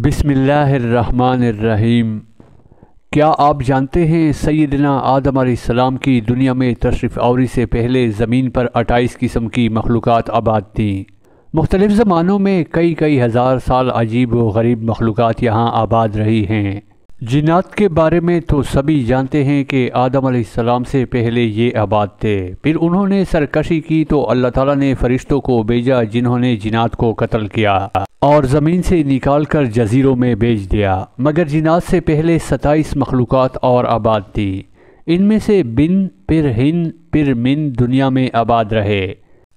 بسم اللہ الرحمن الرحیم۔ کیا آپ جانتے ہیں سیدنا آدم علیہ السلام کی دنیا میں تشریف آوری سے پہلے زمین پر 28 قسم کی مخلوقات آباد تھیں۔ مختلف زمانوں میں کئی ہزار سال عجیب و غریب مخلوقات یہاں آباد رہی ہیں۔ جنات کے بارے میں تو سبھی جانتے ہیں کہ آدم علیہ السلام سے پہلے یہ آباد تھے، پھر انہوں نے سرکشی کی تو اللہ تعالیٰ نے فرشتوں کو بھیجا جنہوں نے جنات کو قتل کیا اور زمین سے نکال کر جزیروں میں بھیج دیا۔ مگر جنات سے پہلے 27 مخلوقات اور آباد تھی، ان میں سے بن پھر ہند پھر من دنیا میں آباد رہے۔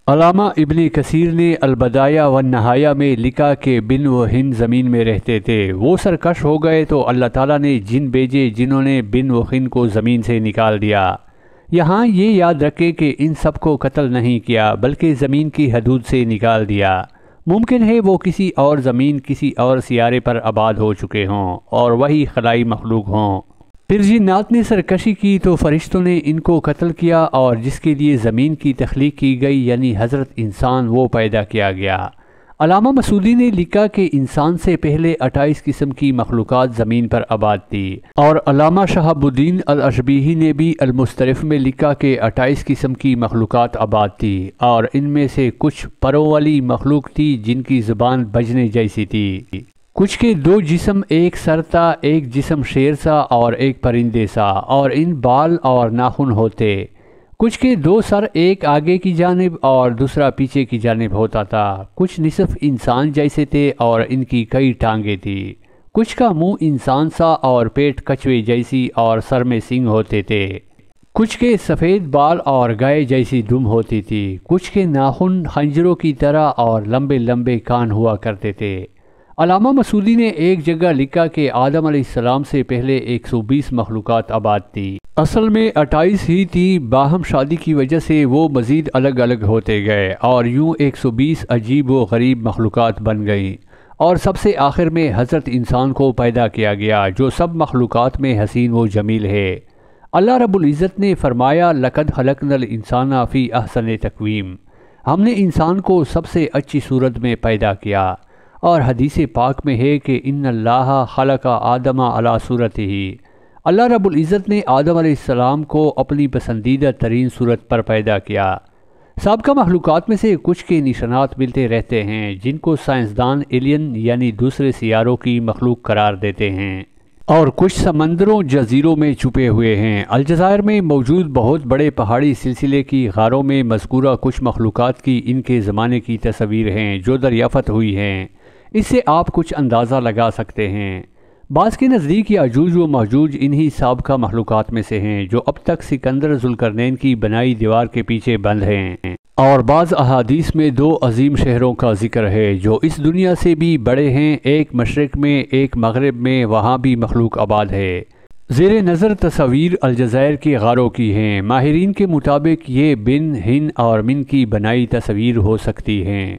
علامہ ابن کثیر نے البدایہ والنہایہ میں لکھا کہ بن و ہند زمین میں رہتے تھے، وہ سرکش ہو گئے تو اللہ تعالیٰ نے جن بھیجے جنہوں نے بن و ہند کو زمین سے نکال دیا۔ یہاں یہ یاد رکھیں کہ ان سب کو قتل نہیں کیا بلکہ زمین کی حدود سے نکال دیا۔ ممکن ہے وہ کسی اور زمین کسی اور سیارے پر آباد ہو چکے ہوں اور وہی خلائی مخلوق ہوں۔ پھر جنات نے سرکشی کی تو فرشتوں نے ان کو قتل کیا اور جس کے لیے زمین کی تخلیق کی گئی یعنی حضرت انسان وہ پیدا کیا گیا۔ علامہ مسعودی نے لکھا کہ انسان سے پہلے 28 قسم کی مخلوقات زمین پر آباد تھی، اور علامہ شہاب الدین الاشبیہی نے بھی المسترف میں لکھا کہ 28 قسم کی مخلوقات آباد تھی، اور ان میں سے کچھ پروں والی مخلوق تھی جن کی زبان بجنے جیسی تھی، کچھ کے 2 جسم، ایک سر تھا، ایک جسم شیر سا اور ایک پرندے سا، اور ان بال اور ناخن ہوتے، کچھ کے 2 سر، ایک آگے کی جانب اور دوسرا پیچھے کی جانب ہوتا تھا، کچھ نصف انسان جیسے تھے اور ان کی کئی ٹانگیں تھی، کچھ کا منہ انسان سا اور پیٹ کچھوے جیسی اور سر میں سینگ ہوتے تھے، کچھ کے سفید بال اور گائے جیسی دم ہوتی تھی، کچھ کے ناخن خنجروں کی طرح اور لمبے لمبے کان ہوا کرتے تھے۔ علامہ مسعودی نے ایک جگہ لکھا کہ آدم علیہ السلام سے پہلے 120 مخلوقات آباد تھی، اصل میں 28 ہی تھی، باہم شادی کی وجہ سے وہ مزید الگ الگ ہوتے گئے اور یوں 120 عجیب و غریب مخلوقات بن گئیں، اور سب سے آخر میں حضرت انسان کو پیدا کیا گیا جو سب مخلوقات میں حسین و جمیل ہے۔ اللہ رب العزت نے فرمایا لَقَدْ خَلَقْنَا الْإِنسَانَ فِي أَحْسَنِ تَقْوِيمٍ، ہم نے انسان کو سب سے اچھی صورت میں پیدا کیا، اور حدیث پاک میں ہے کہ ان اللہ خلق آدم علی صورتہ، اللہ رب العزت نے آدم علیہ السلام کو اپنی پسندیدہ ترین صورت پر پیدا کیا۔ سابقہ مخلوقات میں سے کچھ کے نشانات ملتے رہتے ہیں جن کو سائنسدان ایلین یعنی دوسرے سیاروں کی مخلوق قرار دیتے ہیں، اور کچھ سمندروں جزیروں میں چھپے ہوئے ہیں۔ الجزائر میں موجود بہت بڑے پہاڑی سلسلے کی غاروں میں مذکورہ کچھ مخلوقات کی ان کے زمانے کی تصاویر ہیں جو دریافت ہوئی ہیں، اس سے آپ کچھ اندازہ لگا سکتے ہیں۔ بعض کے نزدیک یاجوج و ماجوج انہی سابقہ مخلوقات میں سے ہیں جو اب تک سکندر ذوالقرنین کی بنائی دیوار کے پیچھے بند ہیں، اور بعض احادیث میں 2 عظیم شہروں کا ذکر ہے جو اس دنیا سے بھی بڑے ہیں، ایک مشرق میں ایک مغرب میں، وہاں بھی مخلوق آباد ہے۔ زیر نظر تصاویر الجزائر کے غاروں کی ہیں، ماہرین کے مطابق یہ بن ہند اور من کی بنائی تصاویر ہو سکتی ہیں۔